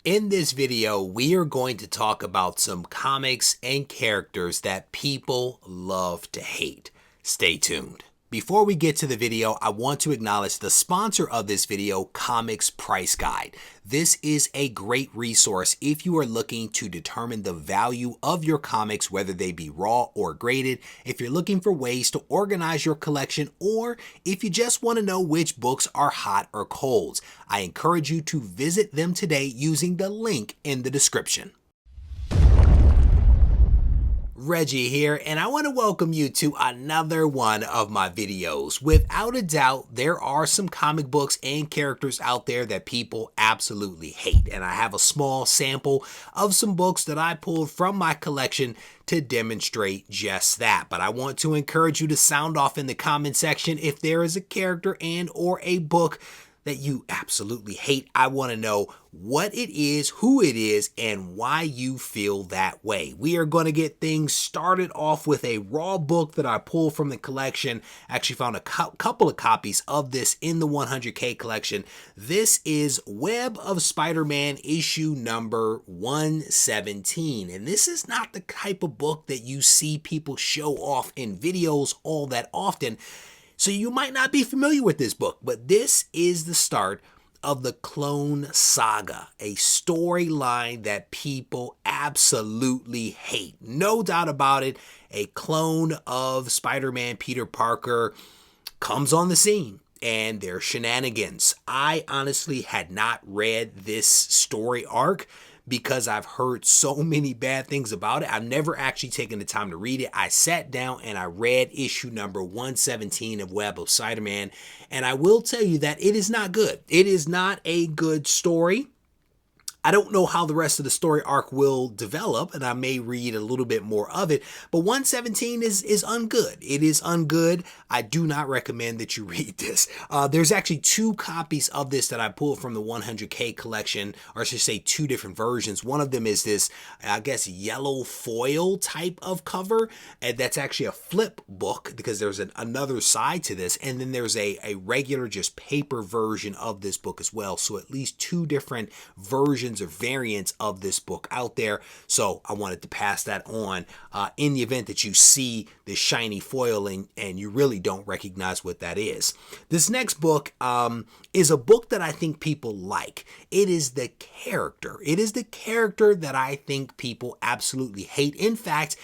In this video, we are going to talk about some comics and characters that people love to hate. Stay tuned. Before we get to the video, I want to acknowledge the sponsor of this video, Comics Price Guide. This is a great resource if you are looking to determine the value of your comics, whether they be raw or graded, if you're looking for ways to organize your collection, or if you just want to know which books are hot or cold. I encourage you to visit them today using the link in the description. Reggie here, and I want to welcome you to another one of my videos. Without a doubt, there are some comic books and characters out there that people absolutely hate, and I have a small sample of some books that I pulled from my collection to demonstrate just that. But I want to encourage you to sound off in the comment section if there is a character and or a book that you absolutely hate. I want to know what it is, who it is, and why you feel that way. We are going to get things started off with a raw book that I pulled from the collection. I actually found a couple of copies of this in the 100K collection. This is Web of Spider-Man issue number 117. And this is not the type of book that you see people show off in videos all that often. So you might not be familiar with this book, but this is the start of the Clone Saga, a storyline that people absolutely hate. No doubt about it, a clone of Spider-Man Peter Parker comes on the scene and their shenanigans. I honestly had not read this story arc because I've heard so many bad things about it. I've never actually taken the time to read it. I sat down and I read issue number 117 of Web of Spider-Man, and I will tell you that it is not good. It is not a good story. I don't know how the rest of the story arc will develop, and I may read a little bit more of it, but 117 is ungood. It is ungood. I do not recommend that you read this. There's actually two copies of this that I pulled from the 100K collection, or I should say two different versions. One of them is this, I guess, yellow foil type of cover, and that's actually a flip book because there's another side to this, and then there's a regular just paper version of this book as well. So at least two different versions or variants of this book out there. So I wanted to pass that on in the event that you see this shiny foiling and you really don't recognize what that is. This next book is a book that I think people like. It is the character. It is the character that I think people absolutely hate. In fact,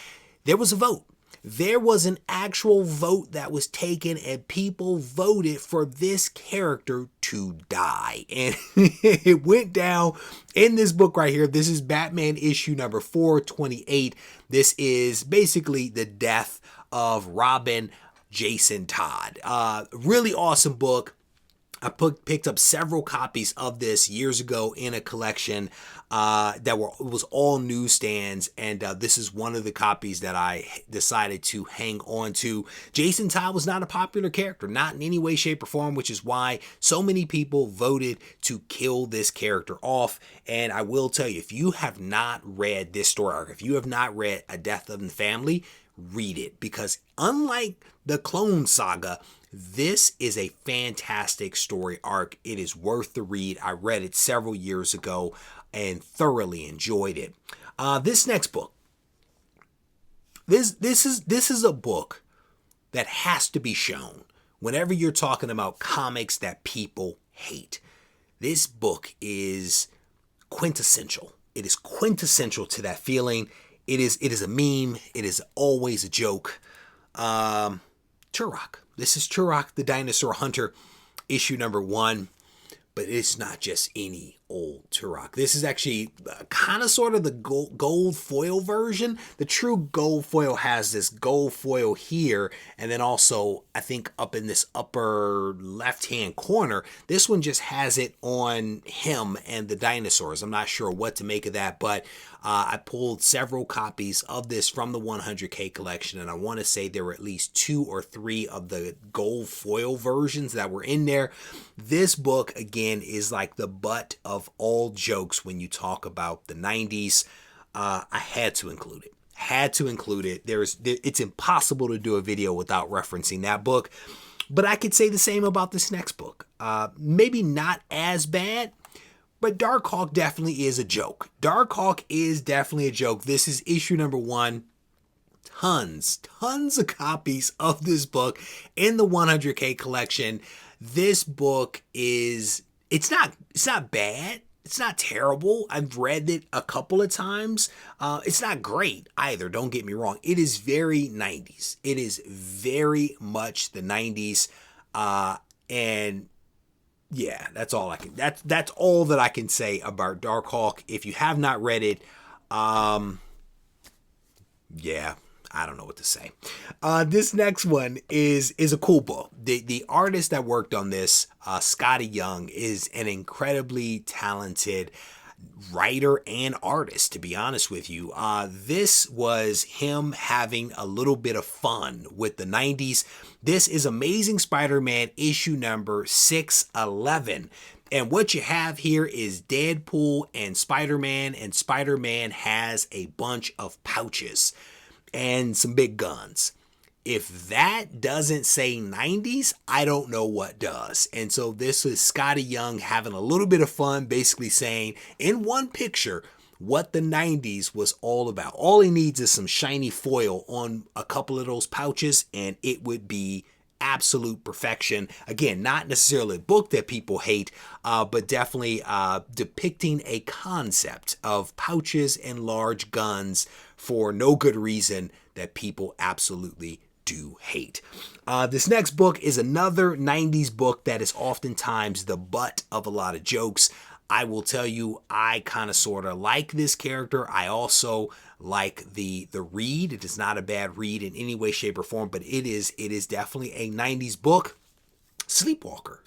there was a vote. There was an actual vote that was taken and people voted for this character to die. And it went down in this book right here. This is Batman issue number 428. This is basically the death of Robin Jason Todd. Really awesome book. I picked up several copies of this years ago in a collection it was all newsstands, and this is one of the copies that I decided to hang on to. Jason Todd was not a popular character, not in any way, shape, or form, which is why so many people voted to kill this character off. And I will tell you, if you have not read this story arc, if you have not read A Death in the Family, read it, because unlike the Clone Saga, this is a fantastic story arc. It is worth the read. I read it several years ago and thoroughly enjoyed it. This next book, this is a book that has to be shown whenever you're talking about comics that people hate. This book is quintessential. It is quintessential to that feeling. It is a meme. It is always a joke. Turok. This is Turok the Dinosaur Hunter, issue number 1. But it's not just any old Turok. This is actually kind of sort of the gold foil version. The true gold foil has this gold foil here, and then also I think up in this upper left-hand corner, this one just has it on him and the dinosaurs. I'm not sure what to make of that, but I pulled several copies of this from the 100K collection, and I want to say there were at least 2 or 3 of the gold foil versions that were in there. This book, again, is like the butt of all jokes when you talk about the 90s. I had to include it. It's impossible to do a video without referencing that book. But I could say the same about this next book. Maybe not as bad, But Darkhawk definitely is a joke. Darkhawk is definitely a joke. This is issue number 1. Tons of copies of this book in the 100K collection. This book is, it's not bad. It's not terrible. I've read it a couple of times. It's not great either, don't get me wrong. It is very 90s. It is very much the 90s. And yeah, that's all I can, that's all that I can say about Darkhawk. If you have not read it, yeah, I don't know what to say. This next one is a cool book. The artist that worked on this, Scotty Young, is an incredibly talented writer and artist, to be honest with you. This was him having a little bit of fun with the 90s. This is Amazing Spider-Man issue number 611. And what you have here is Deadpool and Spider-Man has a bunch of pouches and some big guns. If that doesn't say 90s, I don't know what does. And so this is Scotty Young having a little bit of fun, basically saying in one picture what the 90s was all about. All he needs is some shiny foil on a couple of those pouches and it would be absolute perfection. Again, not necessarily a book that people hate, but definitely depicting a concept of pouches and large guns for no good reason that people absolutely do hate. This next book is another 90s book that is oftentimes the butt of a lot of jokes. I will tell you, I kind of sort of like this character. I also like the read. It is not a bad read in any way, shape, or form, but it is definitely a 90s book. Sleepwalker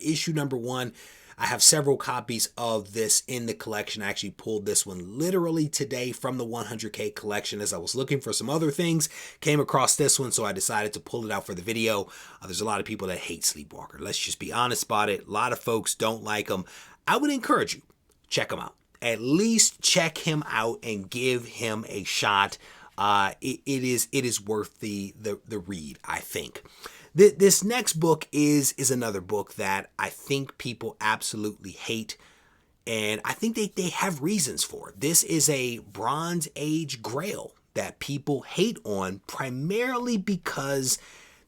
issue number 1. I have several copies of this in the collection. I actually pulled this one literally today from the 100K collection as I was looking for some other things. Came across this one, so I decided to pull it out for the video. There's a lot of people that hate Sleepwalker. Let's just be honest about it. A lot of folks don't like him. I would encourage you, check him out. At least check him out and give him a shot. It is worth the read, I think. This next book is another book that I think people absolutely hate, and I think they have reasons for it. This is a Bronze Age grail that people hate on primarily because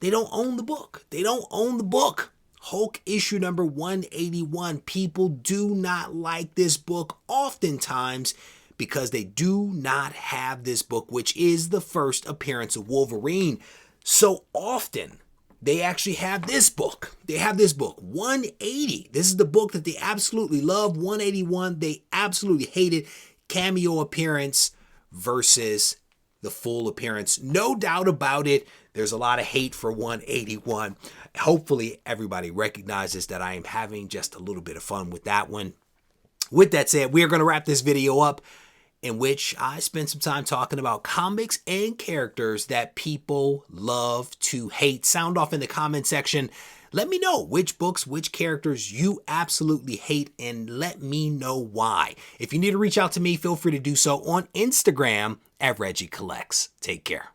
they don't own the book. They don't own the book. Hulk issue number 181. People do not like this book oftentimes because they do not have this book, which is the first appearance of Wolverine. So often, they actually have this book. They have this book, 180. This is the book that they absolutely love. 181, they absolutely hate it. Cameo appearance versus the full appearance. No doubt about it. There's a lot of hate for 181. Hopefully, everybody recognizes that I am having just a little bit of fun with that one. With that said, we are going to wrap this video up, in which I spent some time talking about comics and characters that people love to hate. Sound off in the comment section. Let me know which books, which characters you absolutely hate, and let me know why. If you need to reach out to me, feel free to do so on Instagram at Regie Collects. Take care.